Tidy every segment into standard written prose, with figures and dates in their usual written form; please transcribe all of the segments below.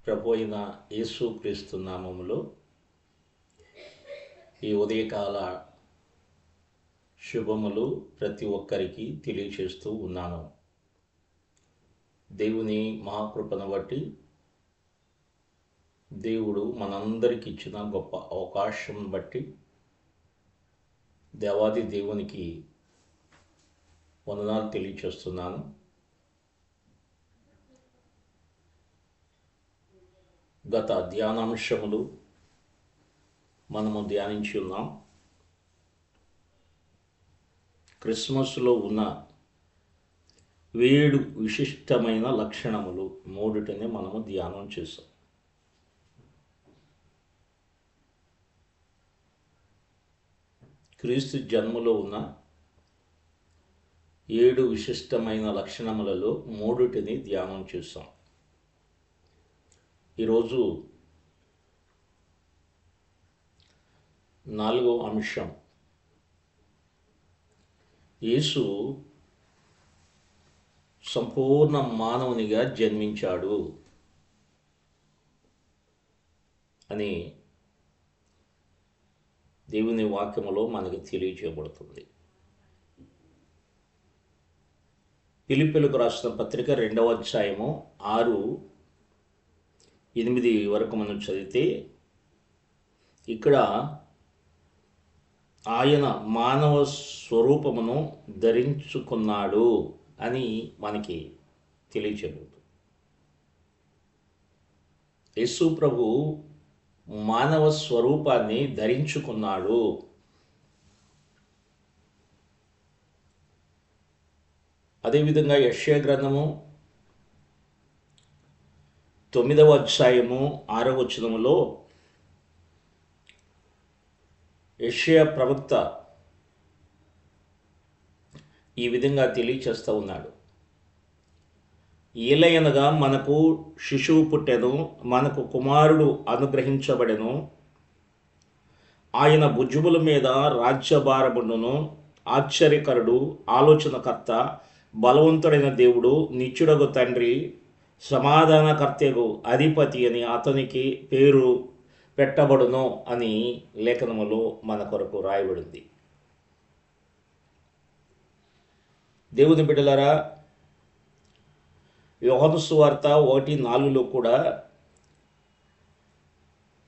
ప్రభు అయిన యేసుక్రీస్తు నామములో ఈ ఉదయకాల శుభములు ప్రతి ఒక్కరికి తెలియచేస్తూ ఉన్నాను. దేవుని మహాకృపను బట్టి దేవుడు మనందరికి ఇచ్చిన గొప్ప అవకాశం బట్టి దేవాది దేవునికి వందనాలు తెలియచేస్తున్నాను. గత ధ్యానాంశములు మనము ధ్యానించి ఉన్నాం. క్రిస్మస్లో ఉన్న 7 విశిష్టమైన లక్షణములు 3 మనము ధ్యానం చేసాం. క్రీస్తు జన్మలో ఉన్న 7 విశిష్టమైన లక్షణములలో 3 ధ్యానం చేసాం. ఈరోజు 4వ అంశం, యేసు సంపూర్ణ మానవునిగా జన్మించాడు అని దేవుని వాక్యములో మనకు తెలియజేయబడుతుంది. ఫిలిప్పీయులకు రాసిన పత్రిక 2వ అధ్యాయము 6-8 వరకు మనం చదివితే, ఇక్కడ ఆయన మానవ స్వరూపమును ధరించుకున్నాడు అని మనకి తెలియజేయబడుతుంది. యేసు ప్రభు మానవ స్వరూపాన్ని ధరించుకున్నాడు. అదేవిధంగా యెషయా గ్రంథము 9వ అధ్యాయము 6వ వచనములో యెషయా ప్రవక్త ఈ విధంగా తెలియచేస్తూ ఉన్నాడు. ఏలయనగా మనకు శిశువు పుట్టెను, మనకు కుమారుడు అనుగ్రహించబడెను, ఆయన భుజముల మీద రాజ్యభారముండును, ఆశ్చర్యకరుడు, ఆలోచనకర్త, బలవంతుడైన దేవుడు, నిత్యుడగు తండ్రి, సమాధానకర్తకు అధిపతి అని అతనికి పేరు పెట్టబడును అని లేఖనములో మన కొరకు రాయబడింది. దేవుని బిడ్డలారా, యోహాను సువార్త 1:4లో కూడా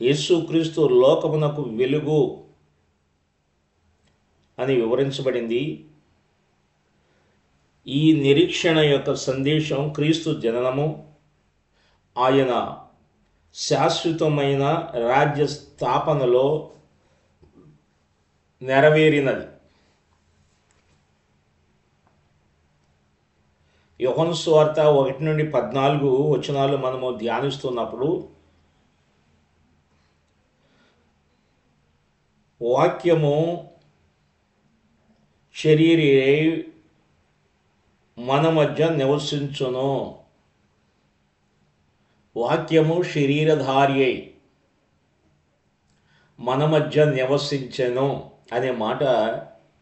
యేసుక్రీస్తు లోకమునకు వెలుగు అని వివరించబడింది. ఈ నిరీక్షణ యొక్క సందేశం క్రీస్తు జననము, ఆయన శాశ్వతమైన రాజ్య స్థాపనలో నెరవేరినది. యోహాను సువార్త 1-14 వచనాలు మనము ధ్యానిస్తున్నప్పుడు, వాక్యము శరీరై మన మధ్య నివసించును, వాక్యము శరీరధారి అయి మన మధ్య నివసించెను అనే మాట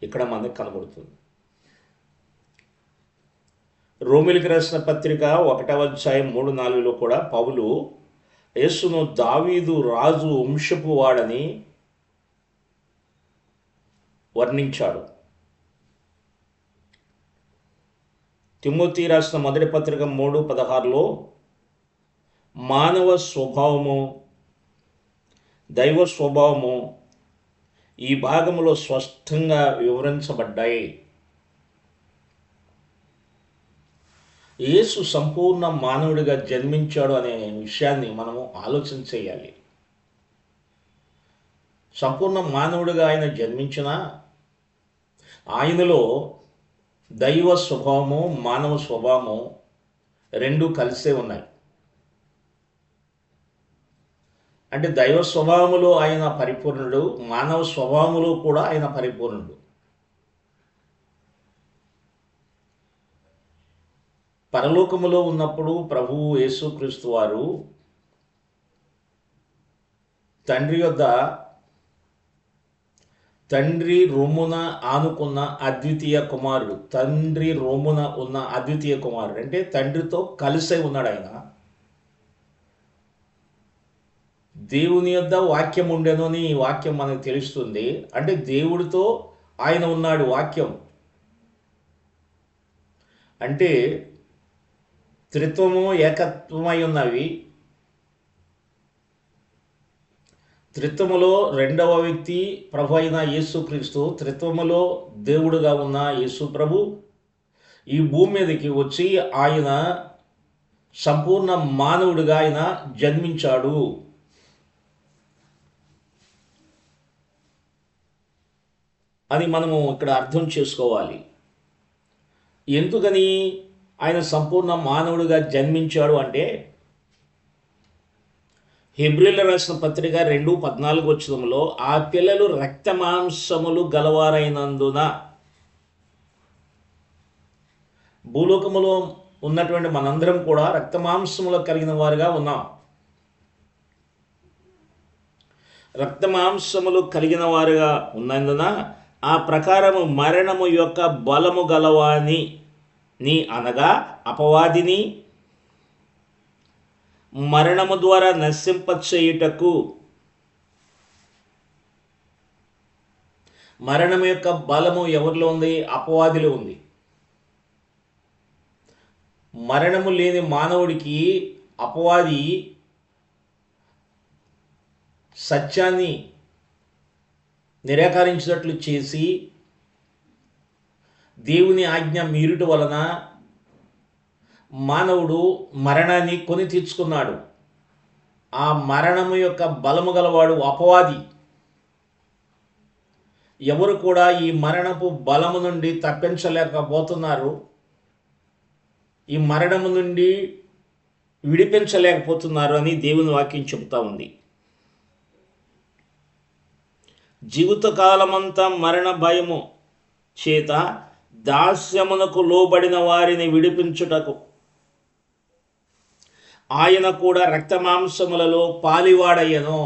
ఇక్కడ మనకు కనబడుతుంది. రోమీయులకు రాసిన పత్రిక 1వ అధ్యాయం 3-4లో కూడా పౌలు యేసును దావీదు రాజు వంశపు వాడని వర్ణించాడు. తిమోతి రాసిన మొదటి పత్రిక 3:16లో మానవ స్వభావము, దైవ స్వభావము ఈ భాగంలో స్పష్టంగా వివరించబడ్డాయి. యేసు సంపూర్ణ మానవుడిగా జన్మించాడు అనే విషయాన్ని మనము ఆలోచన చేయాలి. సంపూర్ణ మానవుడిగా ఆయన జన్మించిన ఆయనలో దైవ స్వభావము, మానవ స్వభావము 2 కలిసే ఉన్నాయి. అంటే దైవ స్వభావములో ఆయన పరిపూర్ణుడు, మానవ స్వభావములో కూడా ఆయన పరిపూర్ణుడు. పరలోకములో ఉన్నప్పుడు ప్రభువు యేసుక్రీస్తు వారు తండ్రి యొద్ద తండ్రి రొమ్మున ఆనుకున్న అద్వితీయ కుమారుడు, తండ్రి రొమ్మున ఉన్న అద్వితీయ కుమారుడు అంటే తండ్రితో కలిసే ఉన్నాడు ఆయన. దేవుని యొద్ద వాక్యం ఉండెను అని ఈ వాక్యం మనకు తెలుస్తుంది. అంటే దేవుడితో ఆయన ఉన్నాడు. వాక్యం అంటే త్రిత్వము ఏకత్వమై ఉన్నవి. త్రిత్వములో రెండవ వ్యక్తి ప్రభు అయిన యేసుక్రీస్తు, త్రిత్వములో దేవుడుగా ఉన్న యేసు ప్రభు ఈ భూమి మీదకి వచ్చి ఆయన సంపూర్ణ మానవుడిగా ఆయన జన్మించాడు. అని మనము ఇక్కడ అర్థం చేసుకోవాలి. ఎందుకని ఆయన సంపూర్ణ మానవుడిగా జన్మించాడు అంటే హెబ్రీయుల రాసిన పత్రిక 2:14 ఆ పిల్లలు రక్త మాంసములు గలవారైనందున, భూలోకములో ఉన్నటువంటి మనందరం కూడా రక్త మాంసములు కలిగిన వారుగా ఉన్నాం. రక్త మాంసములు కలిగిన వారుగా ఉన్నందున ఆ ప్రకారము మరణము యొక్క బలము గలవాని అనగా అపవాదిని మరణము ద్వారా నశింపచేయుటకు, మరణం యొక్క బలము ఎవరిలో ఉంది? అపవాదిలో ఉంది. మరణము లేని మానవుడికి అపవాది సత్యాన్ని నిరాకరించినట్లు చేసి దేవుని ఆజ్ఞ మీరుట వలన మానవుడు మరణాన్ని కొని తీర్చుకున్నాడు. ఆ మరణము యొక్క బలము గలవాడు అపవాది. ఎవరు కూడా ఈ మరణపు బలము నుండి తప్పించలేకపోతున్నారు, ఈ మరణము నుండి విడిపించలేకపోతున్నారు అని దేవుని వాక్యం చెబుతా ఉంది. జీవితకాలమంతా మరణ భయము చేత దాస్యమునకు లోబడిన వారిని విడిపించుటకు ఆయన కూడా రక్తమాంసములలో పాలివాడయ్యను.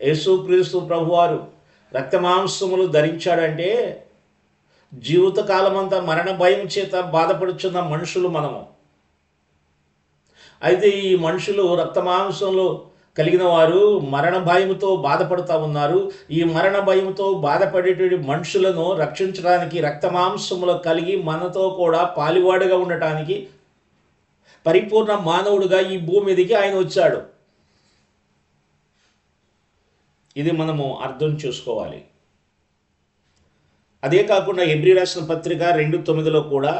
యేసుక్రీస్తు ప్రభువారు రక్తమాంసములు ధరించాడంటే జీవితకాలమంతా మరణ భయం చేత బాధపడుచున్న మనుషులు మనము. అయితే ఈ మనుషులు రక్తమాంసంలో కలిగిన వారు మరణ భయంతో బాధపడుతూ ఉన్నారు. ఈ మరణ భయంతో బాధపడేటువంటి మనుషులను రక్షించడానికి రక్తమాంసములు కలిగి మనతో కూడా పాలివాడుగా ఉండటానికి పరిపూర్ణ మానవుడుగా ఈ భూమి మీదకి ఆయన వచ్చాడు. ఇది మనము అర్థం చేసుకోవాలి. అదే కాకుండా హెబ్రీ రాసిన పత్రిక 2:9 కూడా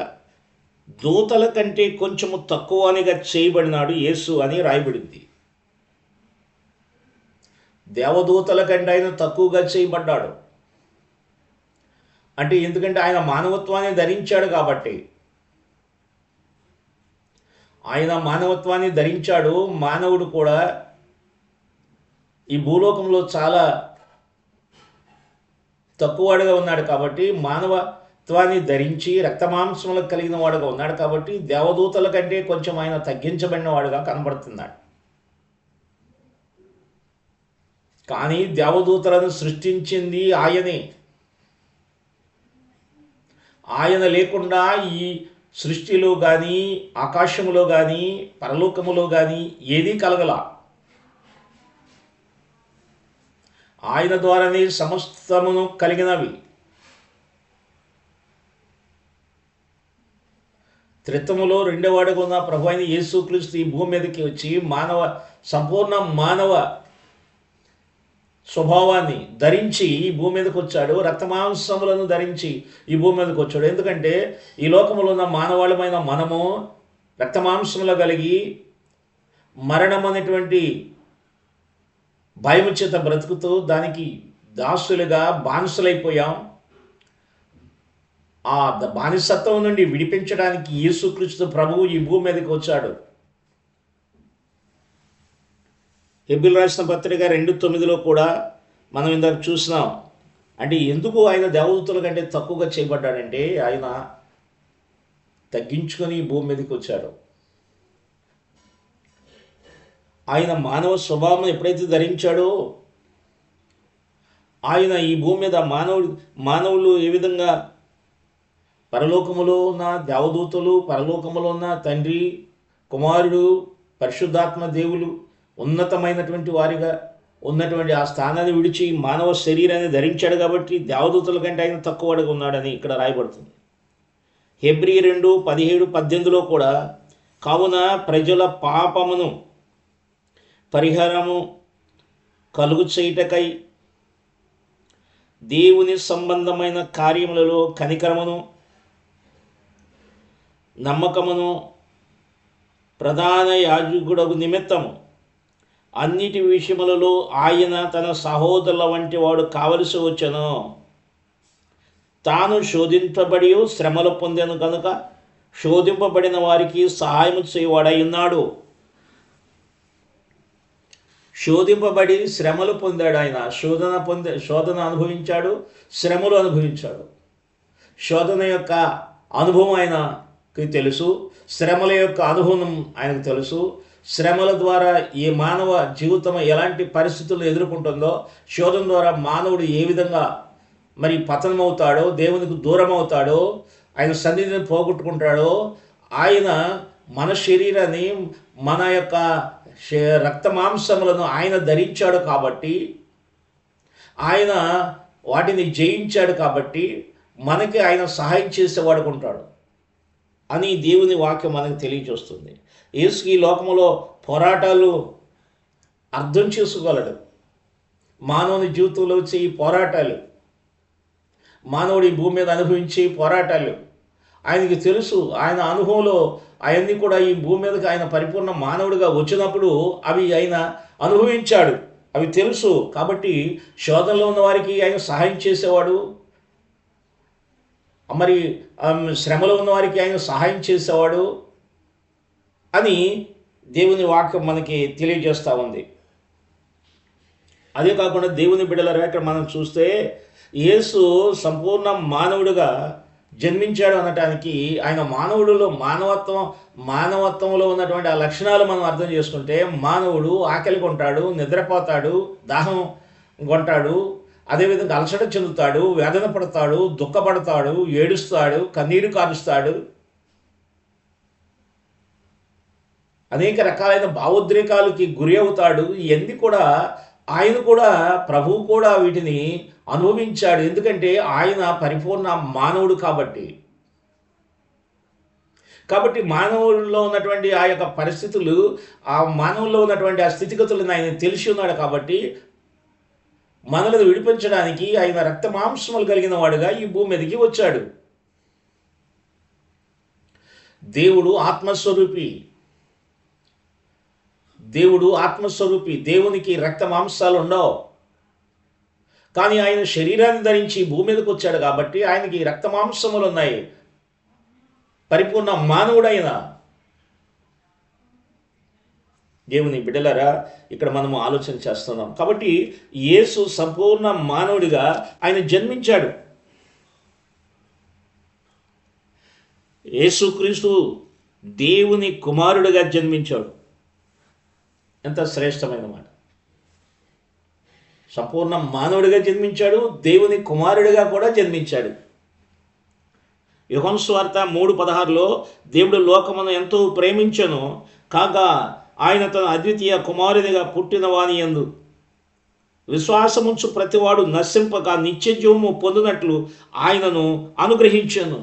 దూతల కంటే కొంచెము తక్కువనిగా చేయబడినాడు యేసు అని రాయబడింది. దేవదూతల కంటే ఆయన తక్కువగా చేయబడ్డాడు. అంటే ఎందుకంటే ఆయన మానవత్వాన్ని ధరించాడు కాబట్టి. ఆయన మానవత్వాన్ని ధరించాడు. మానవుడు కూడా ఈ భూలోకంలో చాలా తక్కువవాడుగా ఉన్నాడు కాబట్టి, మానవత్వాన్ని ధరించి రక్తమాంసములకు కలిగిన వాడుగా ఉన్నాడు కాబట్టి దేవదూతల కంటే కొంచెం ఆయన తగ్గించబడిన వాడుగా కనబడుతున్నాడు. కానీ దేవదూతలను సృష్టించింది ఆయనే. ఆయన లేకుండా ఈ సృష్టిలో కానీ, ఆకాశములో కానీ, పరలోకములో కానీ ఏదీ కలగల. ఆయన ద్వారానే సమస్తమును కలిగినవి. త్రిత్వములో రెండోవాడుగా ఉన్న ప్రభు అయిన యేసుక్రీస్తు ఈ భూమి మీదకి వచ్చి సంపూర్ణ మానవ స్వభావాన్ని ధరించి ఈ భూమి మీదకి వచ్చాడు. రక్తమాంసములను ధరించి ఈ భూమి మీదకి వచ్చాడు. ఎందుకంటే ఈ లోకంలో ఉన్న మానవాళమైన మనము రక్తమాంసములు కలిగి మరణం అనేటువంటి భయము చేత బ్రతుకుతూ దానికి దాసులుగా బానిసలైపోయాం. ఆ బానిసత్వం నుండి విడిపించడానికి యేసుక్రీస్తు ప్రభువు ఈ భూమి మీదకి వచ్చాడు. హెబ్రీయులకు రాసిన పత్రిక 2:9 కూడా మనం ఇందాక చూసినాం. అంటే ఎందుకు ఆయన దేవదూతల కంటే తక్కువగా చేయబడ్డాడంటే ఆయన తగ్గించుకొని ఈ భూమి మీదకి వచ్చాడు. ఆయన మానవ స్వభావం ఎప్పుడైతే ధరించాడో, ఆయన ఈ భూమి మీద మానవులు ఏ విధంగా పరలోకములో ఉన్న దేవదూతలు, పరలోకములో ఉన్న తండ్రి, కుమారుడు, పరిశుద్ధాత్మ దేవులు ఉన్నతమైనటువంటి వారిగా ఉన్నటువంటి ఆ స్థానాన్ని విడిచి మానవ శరీరాన్ని ధరించాడు కాబట్టి దేవదూతల కంటే ఆయన తక్కువగా ఉన్నాడని ఇక్కడ రాయబడుతుంది. హెబ్రీ 2:17-18లో కూడా కావున ప్రజల పాపమును పరిహారము కలుగు చేయుటకై దేవుని సంబంధమైన కార్యములలో కనికరమును నమ్మకమును ప్రధాన యాజకుడకు నిమిత్తము అన్నిటి విషయములలో ఆయన తన సహోదరుల వంటి వాడు కావలసి వచ్చెను. తాను శోధింపబడి శ్రమలు పొందెను కనుక శోధింపబడిన వారికి సహాయం చేయవాడై ఉన్నాడు. శోధింపబడి శ్రమలు పొందాడు. ఆయన శోధన అనుభవించాడు, శ్రమలు అనుభవించాడు. శోధన యొక్క అనుభవం ఆయనకి తెలుసు, శ్రమల యొక్క అనుభవం ఆయనకు తెలుసు. శ్రమల ద్వారా ఈ మానవ జీవితం ఎలాంటి పరిస్థితులను ఎదుర్కొంటుందో, శోధన ద్వారా మానవుడు ఏ విధంగా మరి పతనమవుతాడో, దేవునికి దూరం అవుతాడో, ఆయన సన్నిధిని పోగొట్టుకుంటాడో, ఆయన మన శరీరాన్ని మన యొక్క రక్త మాంసములను ఆయన ధరించాడు కాబట్టి, ఆయన వాటిని జయించాడు కాబట్టి మనకి ఆయన సహాయం చేసేవాడుకుంటాడు అని దేవుని వాక్యం మనకు తెలియజేస్తుంది. యేసు ఈ లోకంలో పోరాటాలు అర్థం చేసుకోగలడు. మానవుని జీవితంలో వచ్చే ఈ పోరాటాలు, మానవుడి భూమి మీద అనుభవించే పోరాటాలు ఆయనకి తెలుసు. ఆయన అనుభవంలో అవన్నీ కూడా ఈ భూమి మీదకి ఆయన పరిపూర్ణ మానవుడిగా వచ్చినప్పుడు అవి ఆయన అనుభవించాడు, అవి తెలుసు. కాబట్టి శోధనలో ఉన్న వారికి ఆయన సహాయం చేసేవాడు, మరి శ్రమలో ఉన్న వారికి ఆయన సహాయం చేసేవాడు అని దేవుని వాక్యం మనకి తెలియజేస్తూ ఉంది. అదే కాకుండా దేవుని బిడ్డలారా, ఇక్కడ మనం చూస్తే యేసు సంపూర్ణ మానవుడిగా జన్మించాడు అనటానికి ఆయన మానవుడిలో మానవత్వంలో ఉన్నటువంటి ఆ లక్షణాలు మనం అర్థం చేసుకుంటే, మానవుడు ఆకలి కొంటాడు, నిద్రపోతాడు, దాహం కొంటాడు, అదేవిధంగా అలసట చెందుతాడు, వేదన పడతాడు, దుఃఖపడతాడు, ఏడుస్తాడు, కన్నీరు కారుస్తాడు, అనేక రకాలైన భావోద్రేకాలకి గురి అవుతాడు. ఇవన్నీ కూడా ఆయన కూడా, ప్రభువు కూడా వీటిని అనుభవించాడు. ఎందుకంటే ఆయన పరిపూర్ణ మానవుడు కాబట్టి. మానవుల్లో ఉన్నటువంటి ఆ యొక్క పరిస్థితులు, ఆ మానవుల్లో ఉన్నటువంటి ఆ స్థితిగతులను ఆయన తెలిసి ఉన్నాడు కాబట్టి మనల్ని విడిపించడానికి ఆయన రక్త మాంసములు కలిగిన వాడుగా ఈ భూమి మీదకి వచ్చాడు. దేవుడు ఆత్మస్వరూపి, దేవునికి రక్త మాంసాలు ఉండవు. కానీ ఆయన శరీరాన్ని ధరించి భూమి మీదకి వచ్చాడు కాబట్టి ఆయనకి రక్త మాంసములు ఉన్నాయి. పరిపూర్ణ మానవుడైన దేవుని బిడ్డలారా, ఇక్కడ మనము ఆలోచన చేస్తున్నాం. కాబట్టి యేసు సంపూర్ణ మానవుడిగా ఆయన జన్మించాడు. యేసుక్రీస్తు దేవుని కుమారుడిగా జన్మించాడు. ఎంత శ్రేష్టమైన మాట! సంపూర్ణ మానవుడిగా జన్మించాడు, దేవుని కుమారుడిగా కూడా జన్మించాడు. యోహాను సువార్త 3:16లో దేవుడు లోకమును ఎంతో ప్రేమించెను కాగా ఆయన తన అద్వితీయ కుమారునిగా పుట్టిన వాని యందు విశ్వాసముంచు ప్రతివాడు నశింపక నిత్య జీవము పొందినట్లు ఆయనను అనుగ్రహించెను.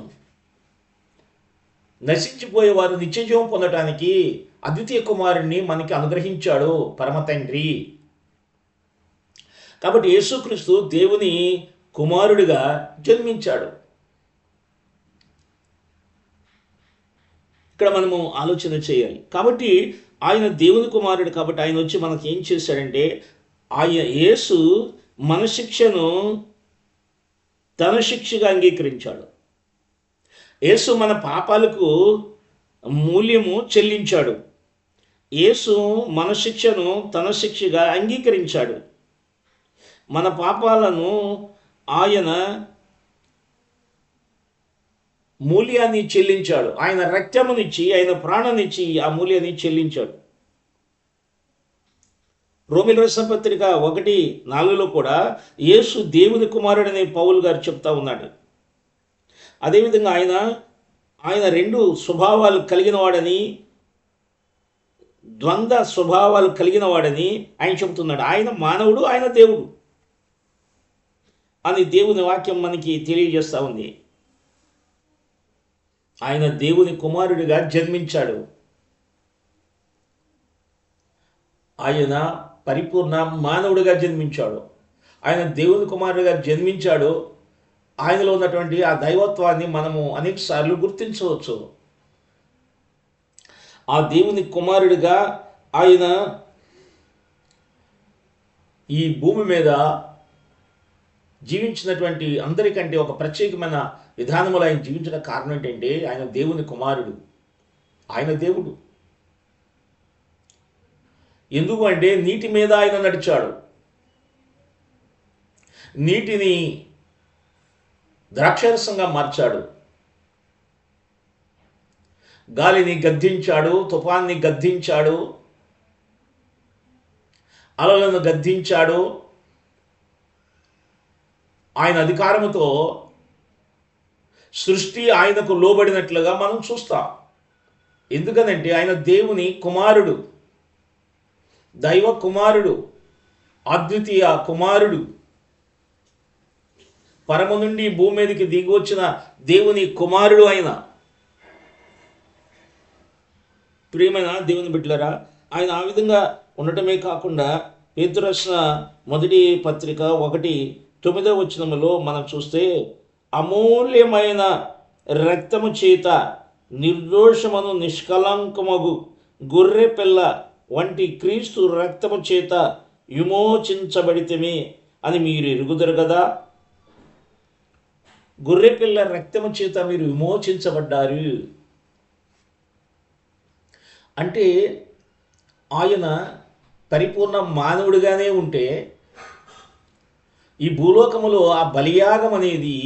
నశించిపోయేవారు నిత్య జీవం పొందటానికి అద్వితీయ కుమారుణ్ణి మనకి అనుగ్రహించాడు పరమ తండ్రి. కాబట్టి యేసుక్రీస్తు దేవుని కుమారుడిగా జన్మించాడు. ఇక్కడ మనము ఆలోచన చేయాలి. కాబట్టి ఆయన దేవుని కుమారుడు కాబట్టి ఆయన వచ్చి మనకి ఏం చేశాడంటే, ఆయన యేసు మన శిక్షను తన శిక్షగా అంగీకరించాడు. యేసు మన పాపాలకు మూల్యము చెల్లించాడు. యేసు మన శిక్షను తన శిక్షగా అంగీకరించాడు. మన పాపాలను ఆయన మూల్యాన్ని చెల్లించాడు. ఆయన రక్తమునిచ్చి, ఆయన ప్రాణాన్నిచ్చి ఆ మూల్యాన్ని చెల్లించాడు. రోమీయులకు రాసిన పత్రిక 1:4లో కూడా యేసు దేవుని కుమారుడని పౌలు గారు చెప్తా ఉన్నాడు. అదేవిధంగా ఆయన 2 స్వభావాలు కలిగిన వాడని ద్వంద్వ స్వభావాలు కలిగిన వాడని ఆయన చెబుతున్నాడు. ఆయన మానవుడు, ఆయన దేవుడు అని దేవుని వాక్యం మనకి తెలియజేస్తూ ఉంది. ఆయన దేవుని కుమారుడిగా జన్మించాడు. ఆయన పరిపూర్ణ మానవుడిగా జన్మించాడు. ఆయన దేవుని కుమారుడిగా జన్మించాడు. ఆయనలో ఉన్నటువంటి ఆ దైవత్వాన్ని మనము అనేకసార్లు గుర్తించవచ్చు. ఆ దేవుని కుమారుడిగా ఆయన ఈ భూమి మీద జీవించినటువంటి అందరికంటే ఒక ప్రత్యేకమైన విధానంలో ఆయన జీవించిన కారణం ఏంటంటే ఆయన దేవుని కుమారుడు, ఆయన దేవుడు. ఎందుకు అంటే నీటి మీద ఆయన నడిచాడు, నీటిని ద్రాక్షరసంగా మార్చాడు, గాలిని గద్దించాడు, తుఫాన్ని గద్దించాడు, అలలను గద్దించాడు. ఆయన అధికారముతో సృష్టి ఆయనకు లోబడినట్లుగా మనం చూస్తాం. ఎందుకనంటే ఆయన దేవుని కుమారుడు, దైవ కుమారుడు, అద్వితీయ కుమారుడు, పరమ నుండి భూమి మీదకి దిగి వచ్చిన దేవుని కుమారుడు ఆయన. ప్రియమైన దేవుని బిడ్డలారా, ఆయన ఆ విధంగా ఉండటమే కాకుండా పేతురు రాసిన మొదటి పత్రిక 1:9 మనం చూస్తే, అమూల్యమైన రక్తము చేత నిర్దోషమును నిష్కలంకమగు గొర్రె పిల్ల వంటి క్రీస్తు రక్తము చేత విమోచించబడితమే అని మీరు ఎరుగుదరు కదా. గొర్రెపిల్ల రక్తము చేత మీరు విమోచించబడ్డారు అంటే ఆయన పరిపూర్ణ మానవుడిగానే ఉంటే ఈ భూలోకములో ఆ బలియాగం అనేది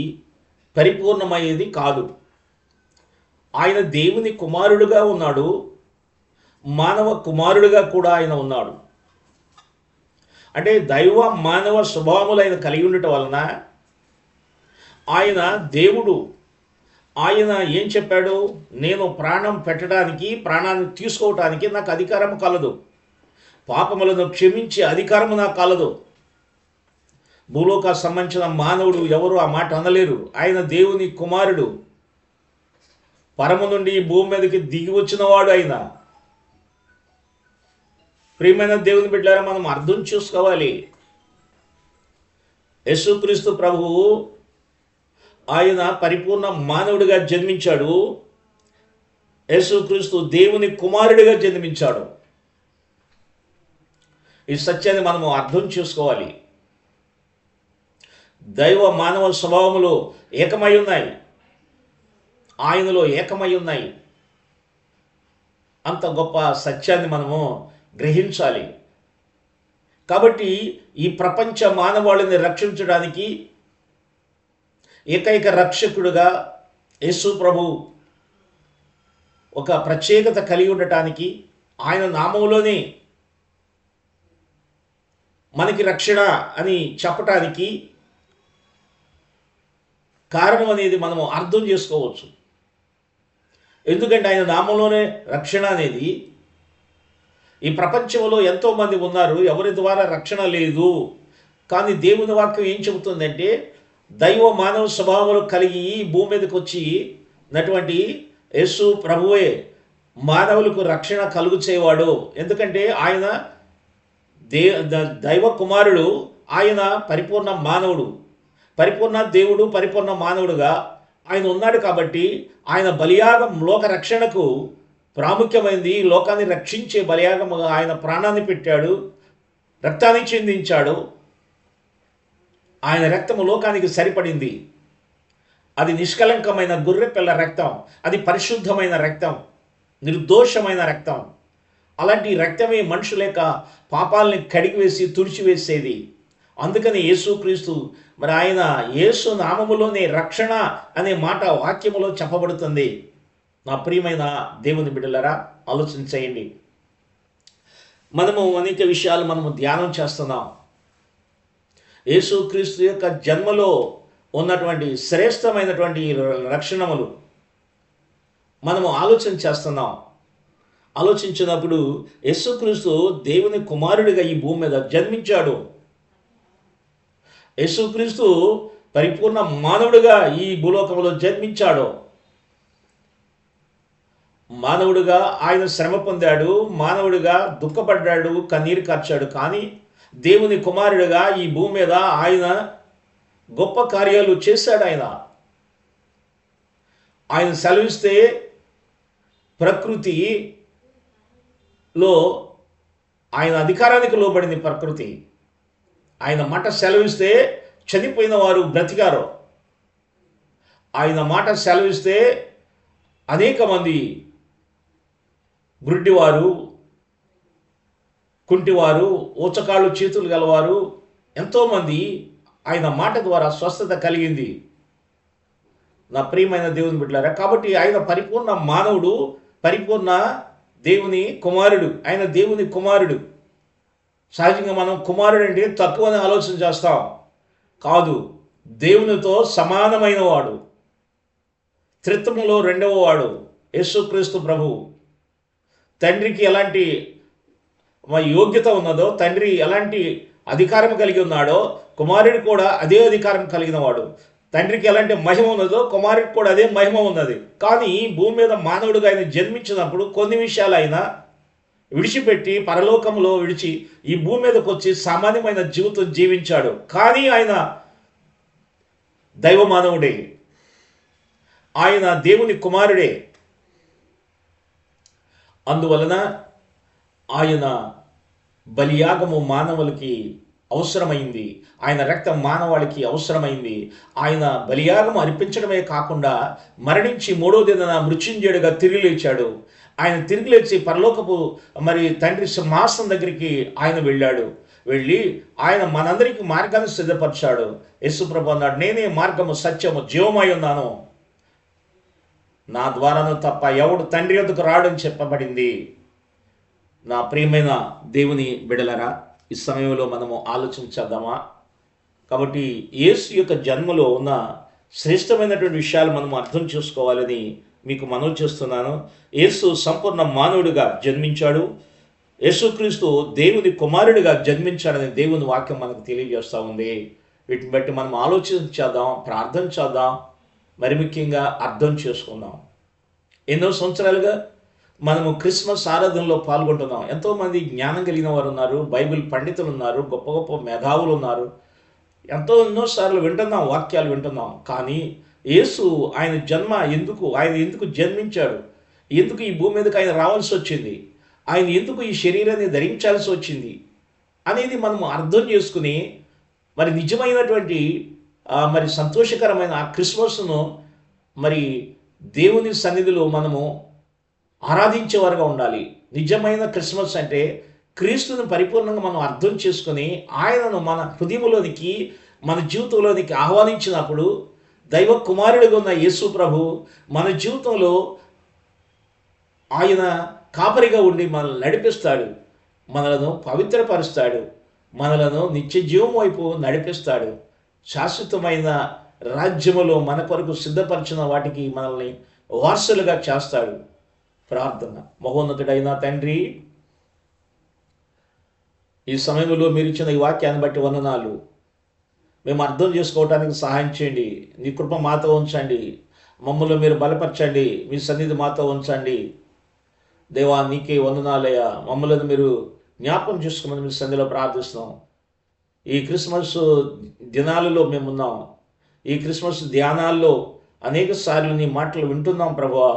పరిపూర్ణమయ్యేది కాదు. ఆయన దేవుని కుమారుడుగా ఉన్నాడు, మానవ కుమారుడుగా కూడా ఆయన ఉన్నాడు. అంటే దైవ మానవ స్వభావములు ఆయన కలిగి ఉండటం వలన ఆయన దేవుడు. ఆయన ఏం చెప్పాడు? నేను ప్రాణం పెట్టడానికి, ప్రాణాన్ని తీసుకోవటానికి నాకు అధికారం కలదు, పాపములను క్షమించే అధికారము నాకు కలదు. భూలోక సంబంధించిన మానవుడు ఎవరు ఆ మాట అనలేరు. ఆయన దేవుని కుమారుడు, పరము నుండి భూమి మీదకి దిగి వచ్చినవాడు ఆయన. ప్రియమైన దేవుని బిడ్డలారా, మనం అర్థం చేసుకోవాలి. యేసుక్రీస్తు ప్రభువు ఆయన పరిపూర్ణ మానవుడిగా జన్మించాడు. యేసుక్రీస్తు దేవుని కుమారుడిగా జన్మించాడు. ఈ సత్యాన్ని మనము అర్థం చేసుకోవాలి. దైవ మానవ స్వభావములు ఏకమై ఉన్నాయి, ఆయనలో ఏకమై ఉన్నాయి. అంత గొప్ప సత్యాన్ని మనము గ్రహించాలి. కాబట్టి ఈ ప్రపంచ మానవాళిని రక్షించడానికి ఏకైక రక్షకుడుగా యేసు ప్రభు ఒక ప్రత్యేకత కలిగి ఉండటానికి, ఆయన నామములోనే మనకి రక్షణ అని చెప్పటానికి కారణం అనేది మనము అర్థం చేసుకోవచ్చు. ఎందుకంటే ఆయన నామంలోనే రక్షణ అనేది. ఈ ప్రపంచంలో ఎంతోమంది ఉన్నారు, ఎవరి ద్వారా రక్షణ లేదు. కానీ దేవుని వాక్యం ఏం చెబుతుందంటే, దైవ మానవ స్వభావాలు కలిగి భూమి మీదకి వచ్చినటువంటి యేసు ప్రభువే మానవులకు రక్షణ కలుగు చేయవాడు. ఎందుకంటే ఆయన దైవ కుమారుడు, ఆయన పరిపూర్ణ మానవుడు, పరిపూర్ణ దేవుడు, పరిపూర్ణ మానవుడుగా ఆయన ఉన్నాడు. కాబట్టి ఆయన బలియాగం లోక రక్షణకు ప్రాముఖ్యమైనది. లోకాన్ని రక్షించే బలియాగముగా ఆయన ప్రాణాన్ని పెట్టాడు, రక్తాన్ని చిందించాడు. ఆయన రక్తము లోకానికి సరిపడింది. అది నిష్కలంకమైన గొర్రెపిల్ల రక్తం, అది పరిశుద్ధమైన రక్తం, నిర్దోషమైన రక్తం. అలాంటి రక్తమే మనుషుల యొక్క పాపాలని కడిగివేసి తుడిచివేసేది. అందుకని యేసుక్రీస్తు, మరి ఆయన యేసు నామములోనే రక్షణ అనే మాట వాక్యములో చెప్పబడుతుంది. నా ప్రియమైన దేవుని బిడ్డలారా, ఆలోచించేయండి. మనము అనేక విషయాలు మనము ధ్యానం చేస్తున్నాం. యేసుక్రీస్తు యొక్క జన్మలో ఉన్నటువంటి శ్రేష్టమైనటువంటి రక్షణములు మనము ఆలోచన చేస్తున్నాం. ఆలోచించినప్పుడు యేసుక్రీస్తు దేవుని కుమారుడిగా ఈ భూమి మీద జన్మించాడు. యేసుక్రీస్తు పరిపూర్ణ మానవుడిగా ఈ భూలోకంలో జన్మించాడు. మానవుడిగా ఆయన శ్రమ పొందాడు, మానవుడిగా దుఃఖపడ్డాడు, కన్నీరు కార్చాడు. కానీ దేవుని కుమారుడిగా ఈ భూమి మీద ఆయన గొప్ప కార్యాలు చేశాడు. ఆయన సెలవిస్తే ప్రకృతిలో ఆయన అధికారానికి లోబడింది ప్రకృతి. ఆయన మాట సెలవిస్తే చనిపోయిన వారు బ్రతికారు. ఆయన మాట సెలవిస్తే అనేక మంది గుడ్డివారు, కుంటివారు, ఊచకాళ్ళు చేతులు గలవారు ఎంతోమంది ఆయన మాట ద్వారా స్వస్థత కలిగింది. నా ప్రియమైన దేవుని బిడ్డలారా, కాబట్టి ఆయన పరిపూర్ణ మానవుడు, పరిపూర్ణ దేవుని కుమారుడు. ఆయన దేవుని కుమారుడు. సహజంగా మనం కుమారుడు అంటే తక్కువని ఆలోచన చేస్తాం. కాదు, దేవునితో సమానమైన వాడు, త్రిత్వములో రెండవ వాడు యేసుక్రీస్తు ప్రభువు. తండ్రికి ఎలాంటి యోగ్యత ఉన్నదో, తండ్రి ఎలాంటి అధికారం కలిగి ఉన్నాడో, కుమారుడు కూడా అదే అధికారం కలిగిన వాడు. తండ్రికి ఎలాంటి మహిమ ఉన్నదో కుమారుడికి కూడా అదే మహిమ ఉన్నది. కానీ భూమి మీద మానవుడిగా ఆయన జన్మించినప్పుడు కొన్ని విషయాలు ఆయన విడిచిపెట్టి పరలోకంలో విడిచి ఈ భూమి మీదకి వచ్చి సామాన్యమైన జీవితం జీవించాడు. కానీ ఆయన దైవ మానవుడే, ఆయన దేవుని కుమారుడే. అందువలన ఆయన బలియాగము మానవులకి అవసరమైంది. ఆయన రక్తం మానవాళికి అవసరమైంది. ఆయన బలియాగం అర్పించడమే కాకుండా మరణించి మూడో దినాన మృత్యుంజయుడిగా తిరిగి లేచాడు. ఆయన తిరిగి లేచి పరలోకపు తండ్రి సింహాసనం దగ్గరికి ఆయన వెళ్ళాడు. వెళ్ళి ఆయన మనందరికీ మార్గాన్ని సిద్ధపరిచాడు. యేసుప్రభు అన్నాడు, నేనే మార్గము సత్యము జీవమై ఉన్నాను, నా ద్వారాను తప్ప ఎవడు తండ్రి వద్దకు రాడని చెప్పబడింది. నా ప్రియమైన దేవుని బిడలరా, ఈ సమయంలో మనము ఆలోచించేద్దామా? కాబట్టి యేసు యొక్క జన్మలో ఉన్న శ్రేష్టమైనటువంటి విషయాలు మనము అర్థం చేసుకోవాలని మీకు మనవి చేస్తున్నాను. యేసు సంపూర్ణ మానవుడిగా జన్మించాడు. యేసుక్రీస్తు దేవుని కుమారుడిగా జన్మించాడని దేవుని వాక్యం మనకు తెలియజేస్తూ ఉంది. వీటిని బట్టి మనం ఆలోచించేద్దాం, ప్రార్థన చేద్దాం, మరి ముఖ్యంగా అర్థం చేసుకుందాం. ఎన్నో సంవత్సరాలుగా మనము క్రిస్మస్ ఆరాధనలో పాల్గొంటున్నాం. ఎంతోమంది జ్ఞానం కలిగిన వారు ఉన్నారు, బైబిల్ పండితులు ఉన్నారు, గొప్ప గొప్ప మేధావులు ఉన్నారు. ఎన్నోసార్లు వింటున్నాం, వాక్యాలు వింటున్నాం. కానీ యేసు ఆయన ఎందుకు జన్మించాడు, ఎందుకు ఈ భూమి మీదకి ఆయన రావాల్సి వచ్చింది, ఆయన ఎందుకు ఈ శరీరాన్ని ధరించాల్సి వచ్చింది అనేది మనము అర్థం చేసుకుని నిజమైనటువంటి సంతోషకరమైన ఆ క్రిస్మస్ను దేవుని సన్నిధిలో మనము ఆరాధించేవారుగా ఉండాలి. నిజమైన క్రిస్మస్ అంటే క్రీస్తుని పరిపూర్ణంగా మనం అర్థం చేసుకుని ఆయనను మన హృదయంలోనికి, మన జీవితంలోనికి ఆహ్వానించినప్పుడు దైవ కుమారుడిగా ఉన్న యేసు ప్రభు మన జీవితంలో ఆయన కాపరిగా ఉండి మనల్ని నడిపిస్తాడు, మనలను పవిత్రపరుస్తాడు, మనలను నిత్య జీవం వైపు నడిపిస్తాడు. శాశ్వతమైన రాజ్యములో మన కొరకు సిద్ధపరిచిన వాటికి మనల్ని వారసులుగా చేస్తాడు. ప్రార్థన. మహోన్నతుడైన తండ్రి, ఈ సమయంలో మీరు ఇచ్చిన ఈ వాక్యాన్ని బట్టి వందనాలు. మేము అర్థం చేసుకోవడానికి సహాయం చేయండి. నీ కృప మాతో ఉంచండి, మమ్మల్ని మీరు బలపరచండి, మీ సన్నిధి మాతో ఉంచండి. దేవా, నీకే వందనాలయ్యా. మమ్మల్ని మీరు జ్ఞాపకం చేసుకోమని మీ సన్నిధిలో ప్రార్థిస్తున్నాం. ఈ క్రిస్మస్ దినాలలో మేమున్నాం. ఈ క్రిస్మస్ ధ్యానాల్లో అనేక సార్లు నీ మాటలు వింటున్నాం ప్రభువా.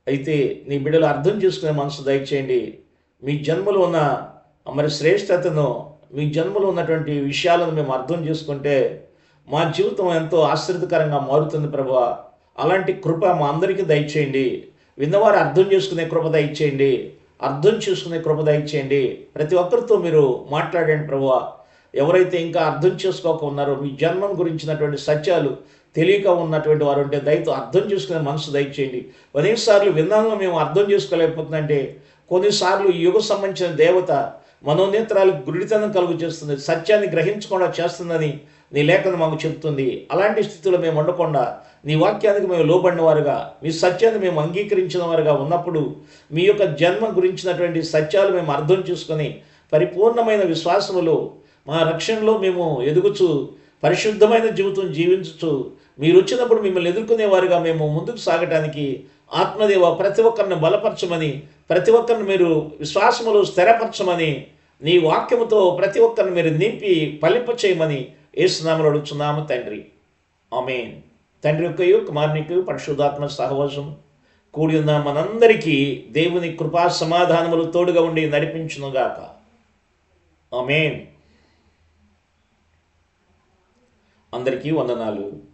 అయితే నీ బిడ్డలు అర్థం చేసుకునే మనసు దయచేయండి. మీ జన్మలో ఉన్న శ్రేష్టతను, మీ జన్మలో ఉన్నటువంటి విషయాలను మేము అర్థం చేసుకుంటే మా జీవితం ఎంతో ఆశ్చర్యకరంగా మారుతుంది ప్రభువా. అలాంటి కృప మా అందరికీ దయచేయండి. విన్నవారు అర్థం చేసుకునే కృప దయచేయండి, అర్థం చేసుకునే కృప దయచేయండి. ప్రతి ఒక్కరితో మీరు మాట్లాడండి ప్రభువా. ఎవరైతే ఇంకా అర్థం చేసుకోక ఉన్నారో, మీ జన్మం గురించినటువంటి సత్యాలు తెలియక ఉన్నటువంటి వారు ఉంటే దయతో అర్థం చేసుకునే మనసు దయచేయండి. అనేకసార్లు విన్నాలను మేము అర్థం చేసుకోలేకపోతుందంటే కొన్నిసార్లు ఈ యుగ సంబంధించిన దేవత మనోనేత్రాలకు గుడితనం కలుగు చేస్తుంది, సత్యాన్ని గ్రహించకుండా చేస్తుందని నీ లేఖనం మాకు చెప్తుంది. అలాంటి స్థితిలో మేము ఉండకుండా నీ వాక్యానికి మేము లోబడిన వారుగా, మీ సత్యాన్ని మేము అంగీకరించిన వారుగా ఉన్నప్పుడు మీ యొక్క జన్మ గురించినటువంటి సత్యాలు మేము అర్థం చేసుకొని పరిపూర్ణమైన విశ్వాసములో మా రక్షణలో మేము ఎదుగుచు పరిశుద్ధమైన జీవితం జీవించుచు మీరు వచ్చినప్పుడు మిమ్మల్ని ఎదుర్కొనేవారుగా మేము ముందుకు సాగటానికి ఆత్మదేవ ప్రతి ఒక్కరిని బలపరచమని, ప్రతి ఒక్కరిని మీరు విశ్వాసములో స్థిరపరచమని, నీ వాక్యముతో ప్రతి ఒక్కరిని మీరు నింపి ఫలింప చేయమని యేసునామములో అడుగుచున్నాము తండ్రి. ఆమేన్. తండ్రి యొక్కయు కుమారునికు పరిశుద్ధాత్మ సహవాసం కూడి ఉన్న మనందరికీ దేవుని కృపా సమాధానములు తోడుగా ఉండి నడిపించునుగాక. ఆమేన్. అందరికీ వందనాలు.